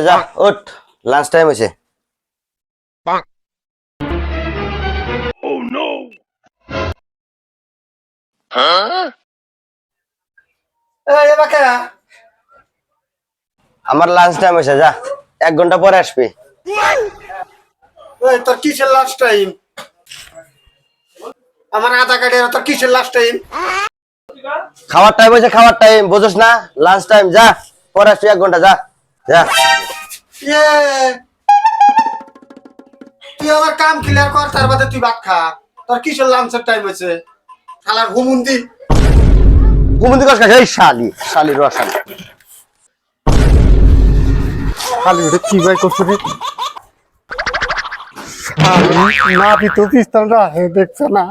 যা উঠ, lunch time হয়েছে। আমার লাঞ্চ টাইম হয়েছে, যা 1 ঘন্টা পরে আসবি। তোর কিসের লাস্ট টাইম? আমার আধা কাটে তোর কিসের লাস্ট টাইম? খাওয়ার টাইম হয়েছে, খাওয়ার টাইম বুঝছ না? লাঞ্চ টাইম, যা পরে আসবি 1 ঘন্টা, যা যা। তুই আমার কাম ক্লিয়ার কর, তার বাদে তুই ভাত খা। তোর কিসের লাঞ্চের টাইম হয়েছে? শালার হুমুন্দি ঘুমন্দি কস এই শালি, শালি রসালি। খালি ওটা কি ভাই করছো রে? না তো পিস্তলটা দেখছো না?